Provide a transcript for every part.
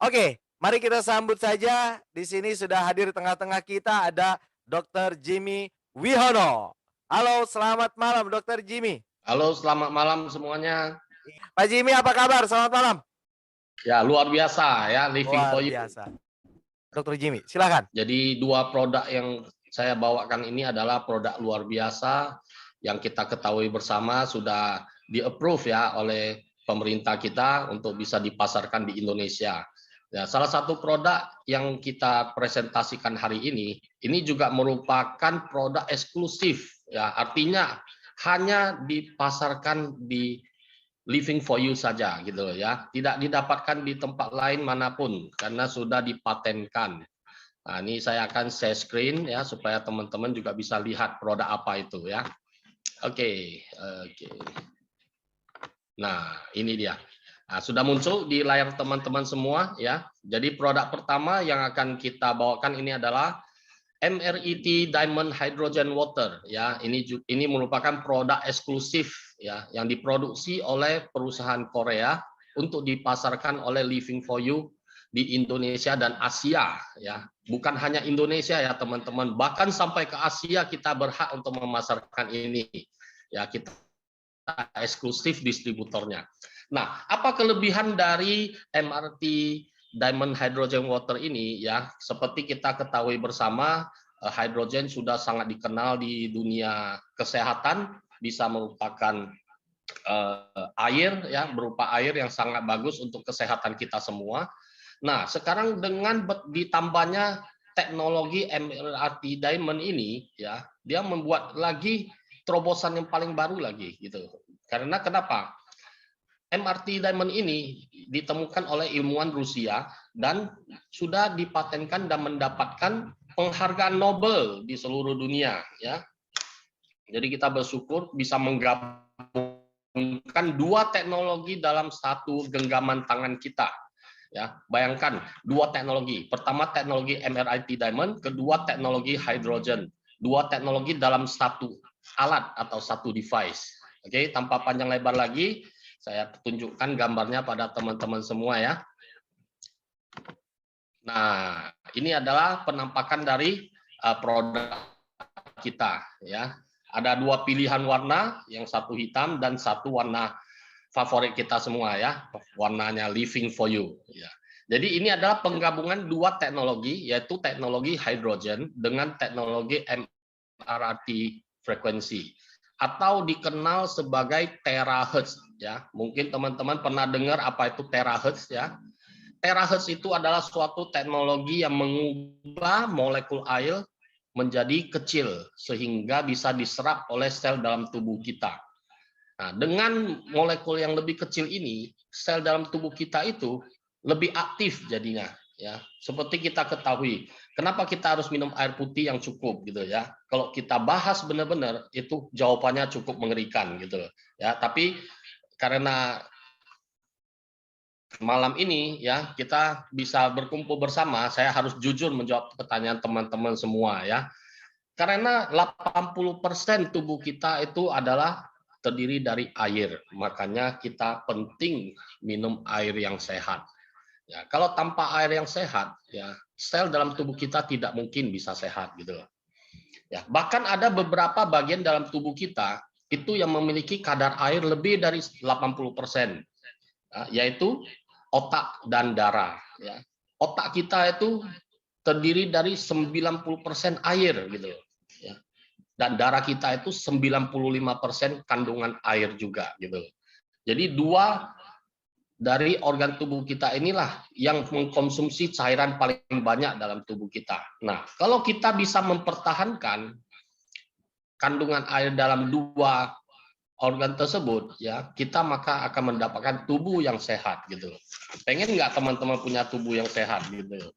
Oke, mari kita sambut saja. Di sini sudah hadir di tengah-tengah kita ada Dr. Jimmy Wihono. Halo, selamat malam Dr. Jimmy. Halo, selamat malam semuanya. Pak Jimmy apa kabar? Selamat malam. Ya, luar biasa ya, Living Luar for You. biasa. Dr. Jimmy, silakan. Jadi dua produk yang saya bawakan ini adalah produk luar biasa yang kita ketahui bersama sudah di-approve ya oleh pemerintah kita untuk bisa dipasarkan di Indonesia. Ya, salah satu produk yang kita presentasikan hari ini juga merupakan produk eksklusif ya, artinya hanya dipasarkan di Living for You saja gitu ya, tidak didapatkan di tempat lain manapun karena sudah dipatenkan. Nah, ini saya akan share screen ya supaya teman-teman juga bisa lihat produk apa itu ya. Oke, oke. Nah, ini dia. Nah, sudah muncul di layar teman-teman semua ya. Jadi produk pertama yang akan kita bawakan ini adalah MRET Diamond Hydrogen Water ya. Ini merupakan produk eksklusif ya yang diproduksi oleh perusahaan Korea untuk dipasarkan oleh Living for You di Indonesia dan Asia ya. Bukan hanya Indonesia ya teman-teman, bahkan sampai ke Asia kita berhak untuk memasarkan ini. Ya, kita eksklusif distributornya. Nah, apa kelebihan dari MRT Diamond Hydrogen Water ini ya? Seperti kita ketahui bersama, hidrogen sudah sangat dikenal di dunia kesehatan, bisa merupakan air ya, berupa air yang sangat bagus untuk kesehatan kita semua. Nah, sekarang dengan ditambahnya teknologi MRT Diamond ini ya, dia membuat lagi terobosan yang paling baru lagi gitu. Karena kenapa? MRT Diamond ini ditemukan oleh ilmuwan Rusia dan sudah dipatenkan dan mendapatkan penghargaan Nobel di seluruh dunia ya. Jadi kita bersyukur bisa menggabungkan dua teknologi dalam satu genggaman tangan kita. Ya, bayangkan dua teknologi. Pertama teknologi MRT Diamond, kedua teknologi hydrogen. Dua teknologi dalam satu alat atau satu device. Oke, tanpa panjang lebar lagi, saya tunjukkan gambarnya pada teman-teman semua ya. Nah, ini adalah penampakan dari produk kita ya. Ada dua pilihan warna, yang satu hitam dan satu warna favorit kita semua ya, warnanya Living for You ya. Jadi ini adalah penggabungan dua teknologi, yaitu teknologi hydrogen dengan teknologi MRT frekuensi atau dikenal sebagai terahertz ya. Mungkin teman-teman pernah dengar apa itu terahertz ya. Terahertz itu adalah suatu teknologi yang mengubah molekul air menjadi kecil sehingga bisa diserap oleh sel dalam tubuh kita. Nah, dengan molekul yang lebih kecil ini, sel dalam tubuh kita itu lebih aktif jadinya ya. Seperti kita ketahui, kenapa kita harus minum air putih yang cukup gitu ya. Kalau kita bahas benar-benar itu jawabannya cukup mengerikan gitu ya. Tapi karena malam ini ya kita bisa berkumpul bersama, saya harus jujur menjawab pertanyaan teman-teman semua ya. Karena 80% tubuh kita itu adalah terdiri dari air, makanya kita penting minum air yang sehat. Ya, kalau tanpa air yang sehat, ya sel dalam tubuh kita tidak mungkin bisa sehat gitu loh. Ya, bahkan ada beberapa bagian dalam tubuh kita itu yang memiliki kadar air lebih dari 80%, yaitu otak dan darah. Ya. Otak kita itu terdiri dari 90% air gitu. Ya. Dan darah kita itu 95% kandungan air juga gitu. Jadi dua dari organ tubuh kita inilah yang mengkonsumsi cairan paling banyak dalam tubuh kita. Nah, kalau kita bisa mempertahankan kandungan air dalam dua organ tersebut ya, kita maka akan mendapatkan tubuh yang sehat gitu. Pengen nggak teman-teman punya tubuh yang sehat gitu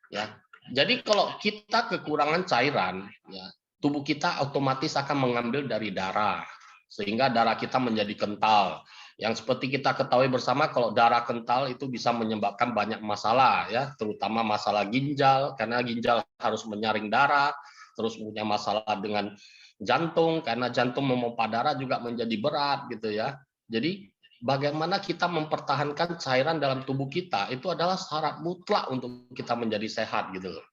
ya. Jadi kalau kita kekurangan cairan ya, tubuh kita otomatis akan mengambil dari darah sehingga darah kita menjadi kental. Yang seperti kita ketahui bersama, kalau darah kental itu bisa menyebabkan banyak masalah ya, terutama masalah ginjal karena ginjal harus menyaring darah, terus punya masalah dengan jantung karena jantung memompa darah juga menjadi berat gitu ya. Jadi bagaimana kita mempertahankan cairan dalam tubuh kita itu adalah syarat mutlak untuk kita menjadi sehat gitu loh.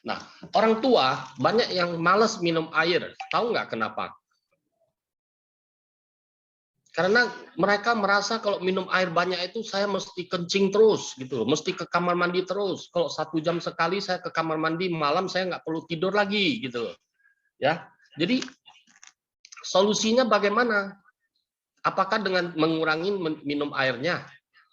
Nah, orang tua banyak yang malas minum air. Tahu nggak kenapa? Karena mereka merasa kalau minum air banyak itu saya mesti kencing terus gitu loh, mesti ke kamar mandi terus. Kalau 1 jam sekali saya ke kamar mandi, malam saya nggak perlu tidur lagi gitu loh. Ya, jadi solusinya bagaimana? Apakah dengan mengurangi minum airnya?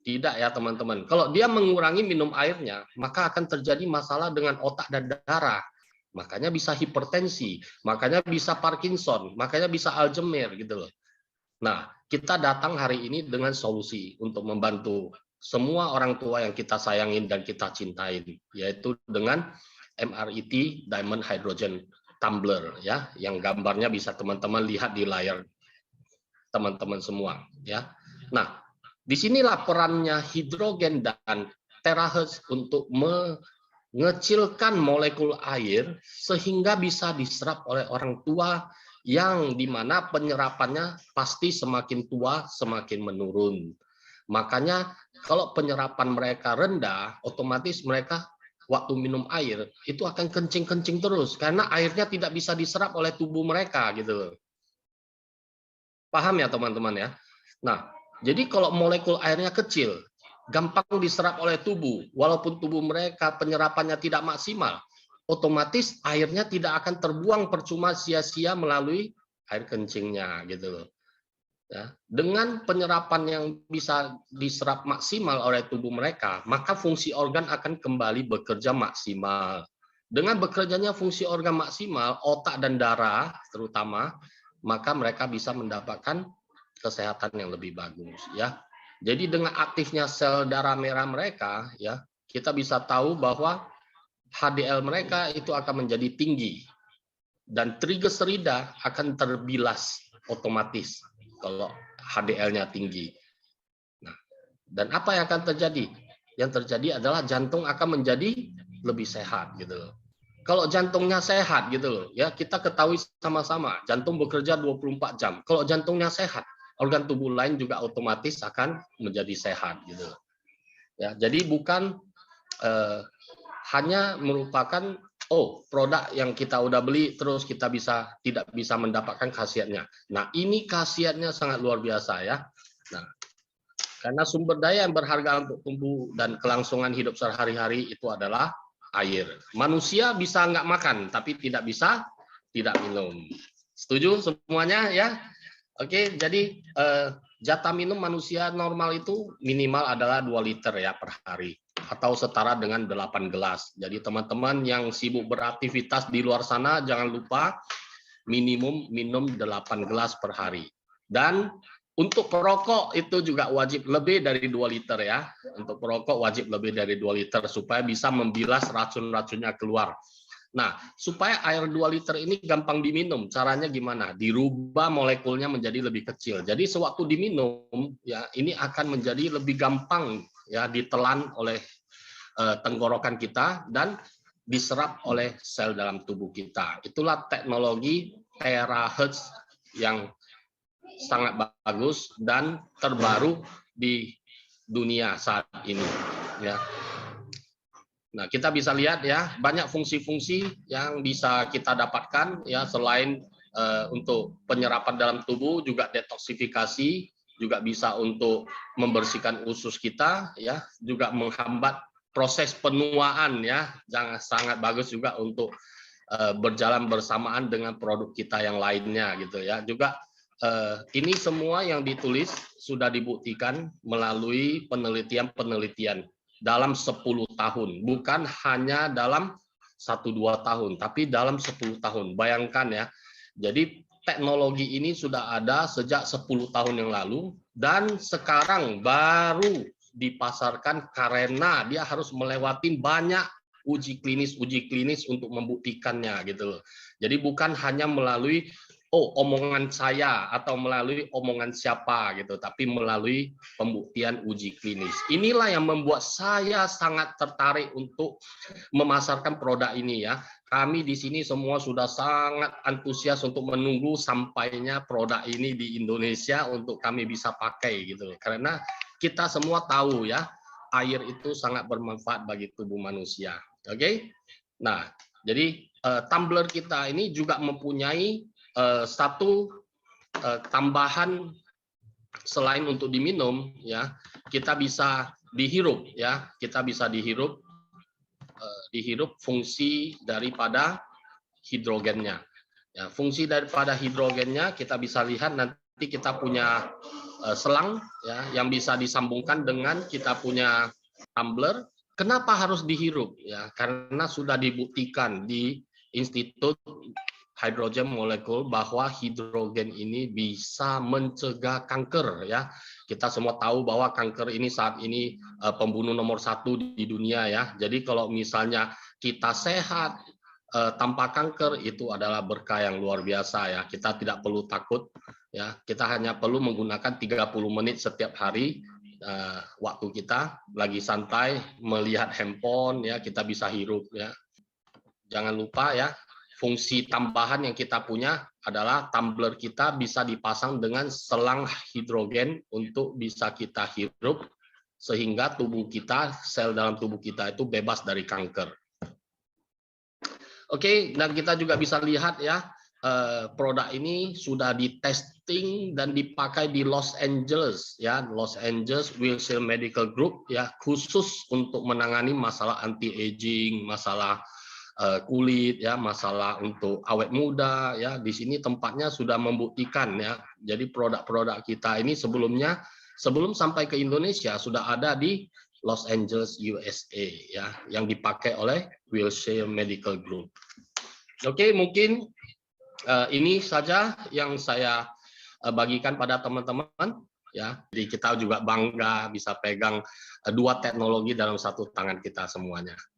Tidak ya teman-teman. Kalau dia mengurangi minum airnya, maka akan terjadi masalah dengan otak dan darah. Makanya bisa hipertensi, makanya bisa Parkinson, makanya bisa Alzheimer gitu loh. Nah, kita datang hari ini dengan solusi untuk membantu semua orang tua yang kita sayangin dan kita cintain, yaitu dengan MRET Diamond Hydrogen Tumbler ya, yang gambarnya bisa teman-teman lihat di layar teman-teman semua ya. Nah, disinilah perannya hidrogen dan terahertz untuk mengecilkan molekul air sehingga bisa diserap oleh orang tua yang dimana penyerapannya pasti semakin tua semakin menurun. Makanya kalau penyerapan mereka rendah, otomatis mereka waktu minum air itu akan kencing-kencing terus karena airnya tidak bisa diserap oleh tubuh mereka gitu. Paham ya teman-teman ya? Nah, jadi kalau molekul airnya kecil, gampang diserap oleh tubuh, walaupun tubuh mereka penyerapannya tidak maksimal, otomatis airnya tidak akan terbuang percuma sia-sia melalui air kencingnya gitu loh. Ya, dengan penyerapan yang bisa diserap maksimal oleh tubuh mereka, maka fungsi organ akan kembali bekerja maksimal. Dengan bekerjanya fungsi organ maksimal, otak dan darah terutama, maka mereka bisa mendapatkan kesehatan yang lebih bagus ya. Jadi dengan aktifnya sel darah merah mereka ya, kita bisa tahu bahwa HDL mereka itu akan menjadi tinggi dan trigliserida akan terbilas otomatis kalau HDL-nya tinggi. Nah, dan apa yang akan terjadi? Yang terjadi adalah jantung akan menjadi lebih sehat gitu loh. Kalau jantungnya sehat gitu loh, ya kita ketahui sama-sama, jantung bekerja 24 jam. Kalau jantungnya sehat, organ tubuh lain juga otomatis akan menjadi sehat gitu. Ya, jadi bukan hanya merupakan produk yang kita udah beli terus kita tidak bisa mendapatkan khasiatnya. Nah, ini khasiatnya sangat luar biasa ya. Nah, karena sumber daya yang berharga untuk tumbuh dan kelangsungan hidup sehari-hari itu adalah air. Manusia bisa nggak makan, tapi tidak bisa tidak minum. Setuju semuanya ya? Oke, jadi jatah minum manusia normal itu minimal adalah 2 liter ya per hari atau setara dengan 8 gelas. Jadi teman-teman yang sibuk beraktivitas di luar sana jangan lupa minimum minum 8 gelas per hari. Dan untuk perokok itu juga wajib lebih dari 2 liter ya. Untuk perokok wajib lebih dari 2 liter supaya bisa membilas racun-racunnya keluar. Nah, supaya air 2 liter ini gampang diminum, caranya gimana? Dirubah molekulnya menjadi lebih kecil. Jadi sewaktu diminum ya ini akan menjadi lebih gampang ya ditelan oleh tenggorokan kita dan diserap oleh sel dalam tubuh kita. Itulah teknologi terahertz yang sangat bagus dan terbaru di dunia saat ini ya. Nah, kita bisa lihat ya, banyak fungsi-fungsi yang bisa kita dapatkan ya selain untuk penyerapan dalam tubuh juga detoksifikasi, juga bisa untuk membersihkan usus kita ya, juga menghambat proses penuaan ya, sangat bagus juga untuk berjalan bersamaan dengan produk kita yang lainnya gitu ya. Juga ini semua yang ditulis sudah dibuktikan melalui penelitian-penelitian dalam 10 tahun, bukan hanya dalam 1-2 tahun, tapi dalam 10 tahun. Bayangkan ya, jadi teknologi ini sudah ada sejak 10 tahun yang lalu, dan sekarang baru dipasarkan karena dia harus melewati banyak uji klinis untuk membuktikannya gitu loh. Jadi bukan hanya melalui omongan saya atau melalui omongan siapa gitu, tapi melalui pembuktian uji klinis. Inilah yang membuat saya sangat tertarik untuk memasarkan produk ini ya. Kami di sini semua sudah sangat antusias untuk menunggu sampainya produk ini di Indonesia untuk kami bisa pakai gitu. Karena kita semua tahu ya, air itu sangat bermanfaat bagi tubuh manusia. Oke? Nah, jadi tumbler kita ini juga mempunyai satu tambahan selain untuk diminum ya, kita bisa dihirup ya, kita bisa dihirup fungsi daripada hidrogennya. Ya, fungsi daripada hidrogennya kita bisa lihat nanti kita punya selang ya yang bisa disambungkan dengan kita punya tumbler. Kenapa harus dihirup ya? Karena sudah dibuktikan di Institut Hydrogen Molecule bahwa hidrogen ini bisa mencegah kanker ya. Kita semua tahu bahwa kanker ini saat ini pembunuh nomor 1 di dunia ya. Jadi kalau misalnya kita sehat tanpa kanker itu adalah berkah yang luar biasa ya. Kita tidak perlu takut ya. Kita hanya perlu menggunakan 30 menit setiap hari waktu kita lagi santai melihat handphone ya, kita bisa hirup ya. Jangan lupa ya, fungsi tambahan yang kita punya adalah tumbler kita bisa dipasang dengan selang hidrogen untuk bisa kita hirup sehingga tubuh kita, sel dalam tubuh kita itu bebas dari kanker. Oke, dan kita juga bisa lihat ya, produk ini sudah di testing dan dipakai di Los Angeles ya, Los Angeles Wilshire Medical Group ya, khusus untuk menangani masalah anti aging, masalah kulit ya, masalah untuk awet muda ya. Di sini tempatnya sudah membuktikan ya. Jadi produk-produk kita ini sebelum sampai ke Indonesia sudah ada di Los Angeles USA ya, yang dipakai oleh Wilshire Medical Group. Oke, mungkin ini saja yang saya bagikan pada teman-teman ya. Jadi kita juga bangga bisa pegang dua teknologi dalam satu tangan kita semuanya.